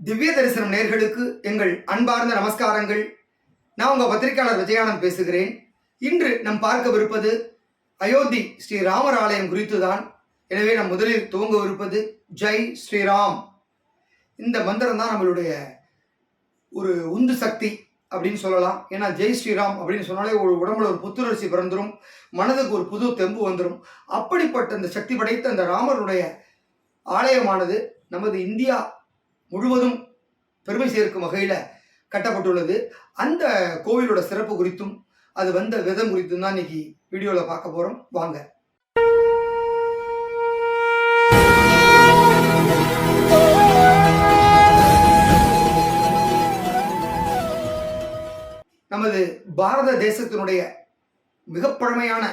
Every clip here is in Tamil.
திவ்ய தரிசனம் நேர்களுக்கு எங்கள் அன்பார்ந்த நமஸ்காரங்கள். நான் உங்கள் பத்திரிகையாளர் விஜயானந்த் பேசுகிறேன். இன்று நம் பார்க்கவிருப்பது அயோத்தி ஸ்ரீ ராமர் ஆலயம் குறித்து தான். எனவே நம் முதலில் துவங்கவிருப்பது ஜெய் ஸ்ரீராம். இந்த மந்திரம் தான் நம்மளுடைய ஒரு உந்து சக்தி அப்படின்னு சொல்லலாம். ஏன்னா ஜெய் ஸ்ரீராம் அப்படின்னு சொன்னாலே ஒரு உடம்புல ஒரு புத்துணர்ச்சி பிறந்துடும், மனதுக்கு ஒரு புது தெம்பு வந்துடும். அப்படிப்பட்ட இந்த சக்தி படைத்த அந்த ராமருடைய ஆலயமானது நமது இந்தியா முழுவதும் பெருமை சேர்க்கும் வகையில் கட்டப்பட்டுள்ளது. அந்த கோவிலோட சிறப்பு குறித்தும் அது வந்த விதம் குறித்தும் தான் இன்னைக்கு வீடியோவில் பார்க்க போகிறோம். வாங்க. நமது பாரத தேசத்தினுடைய மிக பழமையான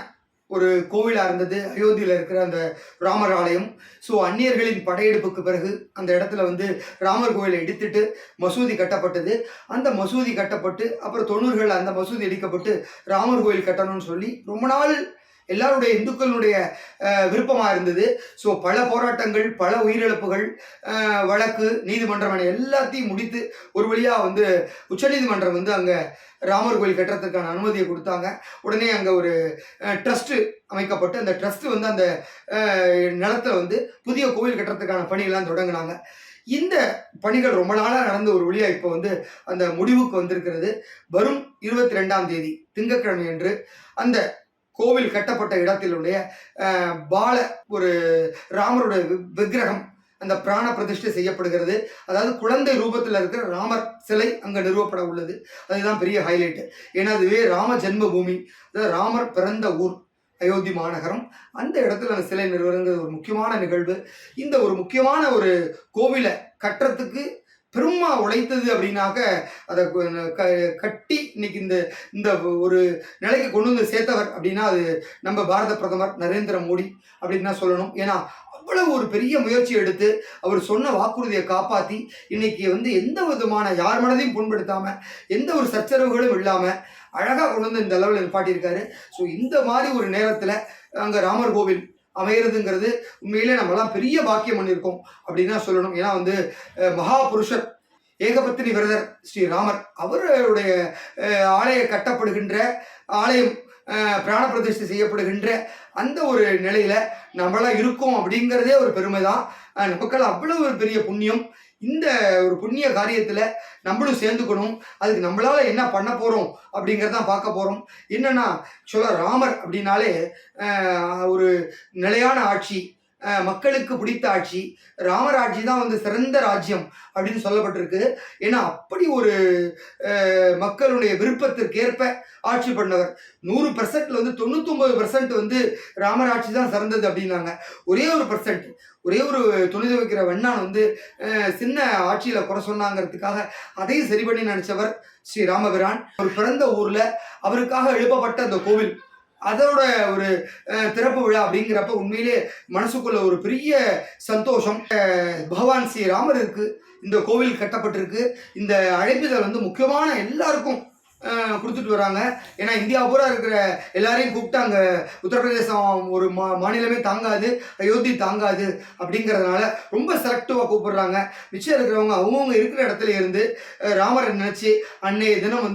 ஒரு கோவிலாக இருந்தது அயோத்தியில் இருக்கிற அந்த ராமர் ஆலயம். ஸோ அந்நியர்களின் படையெடுப்புக்கு பிறகு அந்த இடத்துல ராமர் கோவிலை இடித்துட்டு மசூதி கட்டப்பட்டது. அந்த மசூதி கட்டப்பட்டு அப்புறம் 90கள் அந்த மசூதி இடிக்கப்பட்டு ராமர் கோவில் கட்டணும்னு சொல்லி ரொம்ப நாள் எல்லாருடைய இந்துக்களுடைய விருப்பமாக இருந்தது. ஸோ பல போராட்டங்கள், பல உயிரிழப்புகள், வழக்கு, நீதிமன்றம் என எல்லாத்தையும் முடித்து ஒரு வழியாக உச்சநீதிமன்றம் அங்கே ராமர் கோவில் கட்டுறதுக்கான அனுமதியை கொடுத்தாங்க. உடனே அங்கே ஒரு ட்ரஸ்ட்டு அமைக்கப்பட்டு அந்த ட்ரஸ்ட்டு அந்த நிலத்தில் புதிய கோவில் கட்டுறதுக்கான பணியெல்லாம் தொடங்கினாங்க. இந்த பணிகள் ரொம்ப நாளாக நடந்து ஒரு வழியாக இப்போ அந்த முடிவுக்கு வந்திருக்கிறது. வரும் 22ஆம் தேதி திங்கட்கிழமை அன்று அந்த கோவில் கட்டப்பட்ட இடத்திலுடைய ஒரு ராமருடைய விக்கிரகம் அந்த பிராண பிரதிஷ்டை செய்யப்படுகிறது. அதாவது குழந்தை ரூபத்தில் இருக்கிற ராமர் சிலை அங்கே நிறுவப்பட உள்ளது. அதுதான் பெரிய ஹைலைட்டு. ஏன்னா அதுவே ராம ஜென்ம பூமி, அதாவது ராமர் பிறந்த ஊர் அயோத்தி மாநகரம். அந்த இடத்துல அந்த சிலை நிறுவனங்கிறது ஒரு முக்கியமான நிகழ்வு. இந்த ஒரு முக்கியமான ஒரு கோவிலை கட்டுறதுக்கு பெருமா உழைத்தது அப்படின்னாக்க அதை கட்டி இன்னைக்கு இந்த ஒரு நிலைக்கு கொண்டு சேர்த்தவர் அப்படின்னா அது நம்ம பாரத பிரதமர் நரேந்திர மோடி அப்படின்னு தான் சொல்லணும். ஏன்னா அவ்வளவு ஒரு பெரிய முயற்சி எடுத்து அவர் சொன்ன வாக்குறுதியை காப்பாற்றி இன்னைக்கு எந்த விதமான யார் மனதையும் புண்படுத்தாம எந்த ஒரு சச்சரவுகளும் இல்லாம அழகாக கொண்டு இந்த அளவில் நிப்பாட்டியிருக்காரு. ஸோ இந்த மாதிரி ஒரு நேரத்தில் அங்கே ராமர் கோவில் அமைகிறதுங்கிறது உண்மையிலே நம்மளாம் பெரிய பாக்கியம் பண்ணியிருக்கோம் அப்படின்னு தான் சொல்லணும். ஏன்னா மகாபுருஷர் ஏகபத்தினி விரதர் ஸ்ரீராமர் அவருடைய ஆலயம் கட்டப்படுகின்ற ஆலயம் பிராண பிரதிஷ்டை செய்யப்படுகின்ற அந்த ஒரு நிலையில நம்மளாம் இருக்கோம் அப்படிங்கிறதே ஒரு பெருமை தான். நமக்கெல்லாம் அவ்வளவு ஒரு பெரிய புண்ணியம். இந்த ஒரு புண்ணிய காரியத்தில் நம்மளும் சேர்ந்துக்கணும். அதுக்கு நம்மளால என்ன பண்ண போகிறோம் அப்படிங்கிறதான் பார்க்க போகிறோம். என்னன்னா ராமர் அப்படின்னாலே ஒரு நிலையான ஆட்சி, மக்களுக்கு பிடித்த ஆட்சி, ராமர் ஆட்சி தான் சிறந்த ராஜ்யம் அப்படின்னு சொல்லப்பட்டிருக்கு. ஏன்னா அப்படி ஒரு மக்களுடைய விருப்பத்திற்கேற்ப ஆட்சி பண்ணவர். 100%ல 99% ராமர் ஆட்சி தான் சிறந்தது அப்படின்னாங்க. ஒரே ஒரு %, ஒரே ஒரு துணி துவைக்கிற வெண்ணான் சின்ன ஆட்சியில குறை சொன்னாங்கிறதுக்காக அதையும் சரி பண்ணி நினைச்சவர் ஸ்ரீ ராமபிரான். ஒரு பிறந்த ஊர்ல அவருக்காக எழுப்பப்பட்ட அந்த கோவில், அதோட ஒரு திறப்பு விழா அப்படிங்கிறப்ப உண்மையிலே மனசுக்குள்ள ஒரு பெரிய சந்தோஷம். பகவான் ஸ்ரீ ராமருக்கு இந்த கோவில் கட்டப்பட்டிருக்கு. இந்த அழைப்புதல் முக்கியமான எல்லாருக்கும் கொடுத்துட்டு வராங்க. ஏன்னா இந்தியா பூரா இருக்கிற எல்லாரையும் கூப்பிட்டு அங்கே உத்தரப்பிரதேசம் ஒரு மாநிலமே தாங்காது, அயோத்தி தாங்காது அப்படிங்கிறதுனால ரொம்ப செலக்டிவாக கூப்பிடுறாங்க. மிச்சம் இருக்கிறவங்க அவங்கவுங்க இருக்கிற இடத்துல இருந்து ராமரை நினச்சி அன்னைய தினம்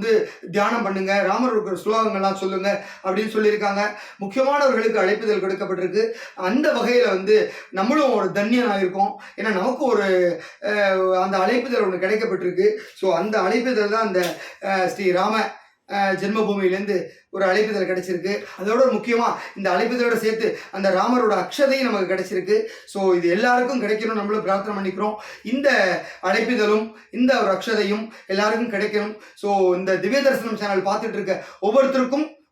தியானம் பண்ணுங்க, ராமர் இருக்கிற ஸ்லோகங்கள்லாம் சொல்லுங்க அப்படின்னு சொல்லியிருக்காங்க. முக்கியமானவர்களுக்கு அழைப்புதல் கொடுக்கப்பட்டிருக்கு. அந்த வகையில் நம்மளும் ஒரு தன்யனாக இருக்கோம். ஏன்னா நமக்கு ஒரு அந்த அழைப்புதல் ஒன்று கிடைக்கப்பட்டிருக்கு. ஸோ அந்த அழைப்புதல் தான் அந்த ஸ்ரீ ராம ஜென்மபூமியிலேருந்து ஒரு அழைப்புதல் கிடைச்சிருக்கு. அதோட முக்கியமாக இந்த அழைப்புதலோட சேர்த்து அந்த ராமரோட அக்ஷதையும் நமக்கு கிடைச்சிருக்கு. ஸோ இது எல்லாருக்கும் கிடைக்கணும், நம்மளும் பிரார்த்தனை பண்ணிக்கிறோம். இந்த அழைப்புதலும் இந்த ஒரு அக்ஷதையும் எல்லாருக்கும் கிடைக்கணும். ஸோ இந்த திவ்ய தரிசனம் சேனல் பார்த்துட்டு இருக்க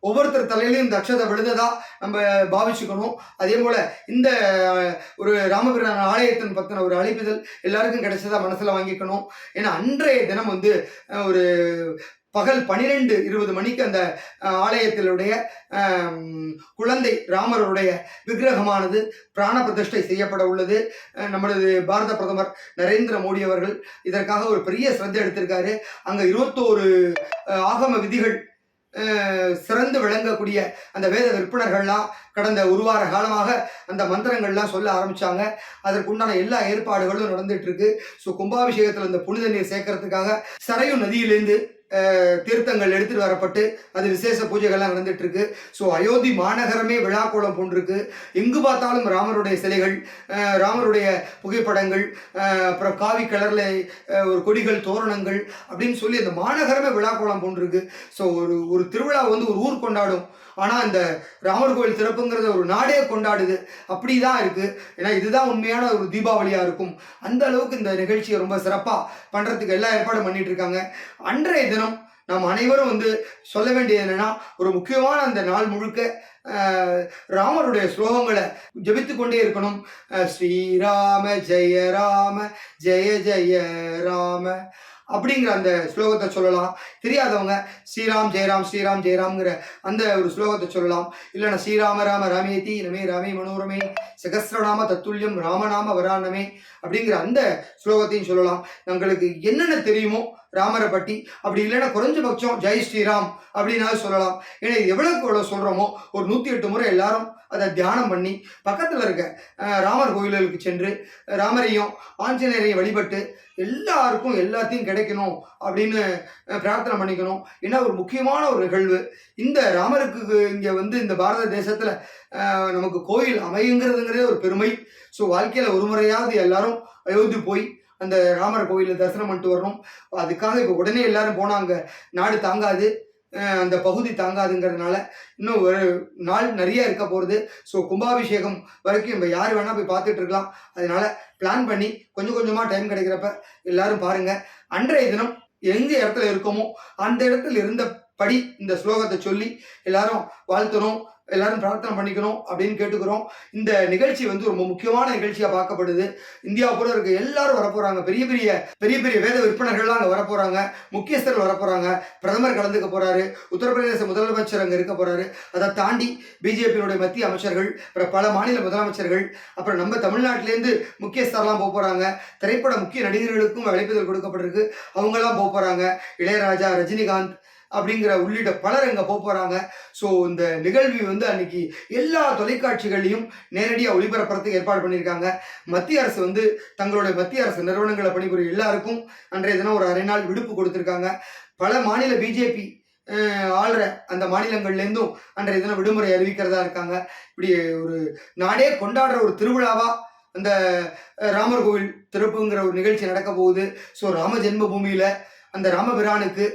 ஒவ்வொருத்தர் தலையிலையும் இந்த அக்ஷதை விழுந்ததா நம்ம பாவிச்சுக்கணும். அதே போல இந்த ஒரு ராமபிரான் ஆலயத்தின் பற்றின ஒரு அழைப்புதல் எல்லாருக்கும் கிடைச்சதா மனசுல வாங்கிக்கணும். ஏன்னா அன்றைய தினம் ஒரு பகல் 12:20 மணிக்கு அந்த ஆலயத்திலுடைய குழந்தை ராமருடைய விக்கிரகமானது பிராண பிரதிஷ்டை செய்யப்பட உள்ளது. நமது பாரத பிரதமர் நரேந்திர மோடி அவர்கள் இதற்காக ஒரு பெரிய சிரத்தை எடுத்திருக்காரு. அங்கே 21 ஆகம விதிகள் சிறந்து விளங்கக்கூடிய அந்த வேத விற்பனர்கள்லாம் கடந்த ஒரு வார காலமாக அந்த மந்திரங்கள்லாம் சொல்ல ஆரம்பிச்சாங்க. அதற்குண்டான எல்லா ஏற்பாடுகளும் நடந்துட்டு இருக்கு. ஸோ கும்பாபிஷேகத்தில் இந்த புனித நீர் சேர்க்கறதுக்காக சரையு நதியிலேருந்து தீர்த்தங்கள் எடுத்துட்டு வரப்பட்டு அது விசேஷ பூஜைகள்லாம் நடந்துட்டு இருக்கு. ஸோ அயோத்தி மாநகரமே விழாக்கோலம் போன்றிருக்கு. எங்கு பார்த்தாலும் ராமருடைய சிலைகள், ராமருடைய புகைப்படங்கள், அப்புறம் காவி கலர்ல ஒரு கொடிகள், தோரணங்கள் அப்படின்னு சொல்லி அந்த மாநகரமே விழாக்கோலம் போன்றிருக்கு. ஸோ ஒரு திருவிழா வந்து ஒரு ஊர் கொண்டாடும், ஆனால் இந்த ராமர் கோவில் திறப்புங்கிறத ஒரு நாடே கொண்டாடுது. அப்படி தான் இருக்குது. ஏன்னா இதுதான் உண்மையான ஒரு தீபாவளியாக இருக்கும். அந்த அளவுக்கு இந்த நிகழ்ச்சியை ரொம்ப சிறப்பாக பண்ணுறதுக்கு எல்லா ஏற்பாடும் பண்ணிட்டு இருக்காங்க. அன்றைய தினம் நாம் அனைவரும் வந்து சொல்ல வேண்டியது என்னென்னா, ஒரு முக்கியமான அந்த நாள் முழுக்க ராமருடைய ஸ்லோகங்களை ஜபித்து கொண்டே இருக்கணும். ஸ்ரீராம ஜெய ராம ஜெய ஜெய ராம அப்படிங்கிற அந்த ஸ்லோகத்தை சொல்லலாம். தெரியாதவங்க ஸ்ரீராம் ஜெயராம் ஸ்ரீராம் ஜெயராம்ங்கிற அந்த ஒரு ஸ்லோகத்தை சொல்லலாம். இல்லைன்னா ஸ்ரீராம ராம ராமேதி ரமே ராமே மனோரமே சகஸ்ரநாம தத்துல்யம் ராமநாம வராணமே அப்படிங்கிற அந்த ஸ்லோகத்தையும் சொல்லலாம். நம்மளுக்கு என்னென்ன தெரியுமோ ராமரை பற்றி, அப்படி இல்லைன்னா குறைஞ்சபட்சம் ஜெய் ஸ்ரீராம் அப்படின்னாலும் சொல்லலாம். ஏன்னா எவ்வளோக்கு எவ்வளோ சொல்கிறோமோ ஒரு 108 முறை எல்லாரும் அதை தியானம் பண்ணி பக்கத்தில் இருக்க ராமர் கோயில்களுக்கு சென்று ராமரையும் ஆஞ்சநேயரையும் வழிபட்டு எல்லாருக்கும் எல்லாத்தையும் கிடைக்கணும் அப்படின்னு பிரார்த்தனை பண்ணிக்கணும். ஏன்னா ஒரு முக்கியமான ஒரு நிகழ்வு இந்த ராமருக்கு இங்கே வந்து இந்த பாரத தேசத்தில் நமக்கு கோயில் அமையுங்கிறதுங்கிறதே ஒரு பெருமை. ஸோ வாழ்க்கையில் ஒரு முறையாவது எல்லாரும் அயோத்தி போய் அந்த ராமர் கோயிலில் தரிசனம் பண்ணிட்டு வரணும். அதுக்காக இப்போ உடனே எல்லாரும் போனாங்க, நாடு தாங்காது, அந்த பகுதி தாங்காதுங்கிறதுனால இன்னும் ஒரு நாள் நிறைய இருக்க போகிறது. ஸோ கும்பாபிஷேகம் வரைக்கும் நம்ம யார் வேணால் போய் பார்த்துட்டு இருக்கலாம். அதனால பிளான் பண்ணி கொஞ்சம் கொஞ்சமாக டைம் கிடைக்கிறப்ப எல்லாரும் பாருங்கள். அன்றைய தினம் எந்த இடத்துல இருக்கோமோ அந்த இடத்துல இருந்தபடி இந்த ஸ்லோகத்தை சொல்லி எல்லாரும் வாழ்த்தணும், எல்லாரும் பிரார்த்தனை பண்ணிக்கணும் அப்படின்னு கேட்டுக்கிறோம். இந்த நிகழ்ச்சி வந்து ரொம்ப முக்கியமான நிகழ்ச்சியா பார்க்கப்படுது. இந்தியா பூரா இருக்க எல்லாரும் வரப்போறாங்க. பெரிய பெரிய வேத விற்பனர்கள்லாம் அங்கே வரப்போறாங்க. முக்கியஸ்தர்கள் வரப்போறாங்க. பிரதமர் கலந்துக்க போறாரு. உத்தரப்பிரதேச முதலமைச்சர் அங்கே இருக்க போறாரு. அதை தாண்டி பிஜேபியினுடைய மத்திய அமைச்சர்கள், அப்புறம் பல மாநில முதலமைச்சர்கள், அப்புறம் நம்ம தமிழ்நாட்டிலேருந்து முக்கியஸ்தர்லாம் போக போறாங்க. திரைப்பட முக்கிய நடிகர்களுக்கும் அழைப்புதல் கொடுக்கப்பட்டிருக்கு. அவங்கெல்லாம் போக போறாங்க. இளையராஜா, ரஜினிகாந்த் அப்படிங்கிற உள்ளிட்ட பலர் அங்கே போகிறாங்க. ஸோ இந்த நிகழ்வு வந்து அன்னைக்கு எல்லா தொலைக்காட்சிகளையும் நேரடியாக ஒளிபரப்புறதுக்கு ஏற்பாடு பண்ணியிருக்காங்க. மத்திய அரசு வந்து தங்களுடைய மத்திய அரசு நிறுவனங்களை பணிபுரியும் எல்லாருக்கும் அன்றைய தினம் ஒரு அரை நாள் விடுப்பு கொடுத்துருக்காங்க. பல மாநில பிஜேபி ஆள்ற அந்த மாநிலங்கள்லேருந்தும் அன்றைய தினம் விடுமுறை அறிவிக்கிறதா இருக்காங்க. இப்படி ஒரு நாடே கொண்டாடுற ஒரு திருவிழாவா அந்த ராமர் கோவில் திறப்புங்கிற ஒரு நிகழ்ச்சி நடக்க போகுது. ஸோ ராம ஜென்ம பூமியில் அந்த ராமபிரானுக்கு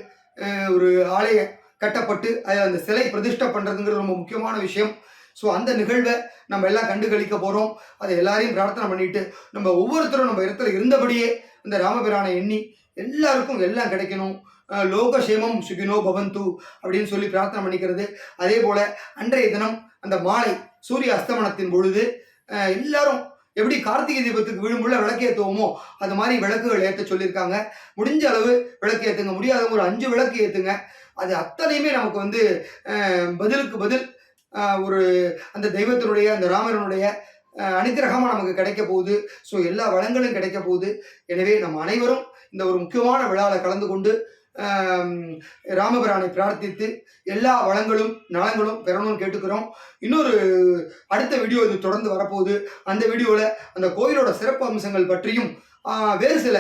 ஒரு ஆலய கட்டப்பட்டு அதில் அந்த சிலை பிரதிஷ்டை பண்ணுறதுங்கிறது ரொம்ப முக்கியமான விஷயம். ஸோ அந்த நிகழ்வை நம்ம எல்லாம் கண்டு கழிக்க போகிறோம். அதை எல்லாரையும் பிரார்த்தனை பண்ணிட்டு நம்ம ஒவ்வொருத்தரும் நம்ம இடத்துல இருந்தபடியே அந்த ராமபிரானை எண்ணி எல்லாருக்கும் எல்லாம் கிடைக்கணும். லோகசேமம் சுகினோ பவந்து அப்படின்னு சொல்லி பிரார்த்தனை பண்ணிக்கிறது. அதே போல் அன்றைய தினம் அந்த மாலை சூரிய அஸ்தமனத்தின் பொழுது எல்லாரும் எப்படி கார்த்திகை தீபத்துக்கு விழும்புள்ள விளக்கு ஏற்றுவோமோ அது மாதிரி விளக்குகள் ஏற்ற சொல்லியிருக்காங்க. முடிஞ்ச அளவு விளக்கு ஏற்றுங்க, முடியாதவங்க ஒரு 5 விளக்கு ஏற்றுங்க. அது அத்தனையுமே நமக்கு வந்து பதிலுக்கு பதில் ஒரு அந்த தெய்வத்தினுடைய அந்த ராமரனுடைய அனுகிரகமாக நமக்கு கிடைக்க போகுது. ஸோ எல்லா வளங்களும் கிடைக்க போகுது. எனவே நம்ம அனைவரும் இந்த ஒரு முக்கியமான விழாவில் கலந்து கொண்டு ராமபிரானை பிரார்த்தித்து எல்லா வளங்களும் நலங்களும் பெறணும்னு கேட்டுக்கிறோம். இன்னொரு அடுத்த வீடியோ இது தொடர்ந்து வரப்போகுது. அந்த வீடியோவில் அந்த கோயிலோட சிறப்பு அம்சங்கள் பற்றியும் வேறு சில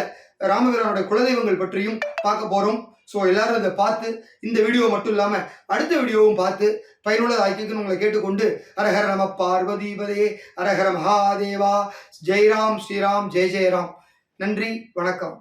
ராமபிரானுடைய குலதெய்வங்கள் பற்றியும் பார்க்க போகிறோம். ஸோ எல்லாரும் அதை பார்த்து இந்த வீடியோ மட்டும் இல்லாமல் அடுத்த வீடியோவும் பார்த்து பயனுள்ள ஆக்கிக்கணும் உங்களை கேட்டுக்கொண்டு அரஹர நம பார்வதிபதே அரஹர மகாதேவா ஜெய்ராம் ஸ்ரீராம் ஜெய் ஜெயராம். நன்றி, வணக்கம்.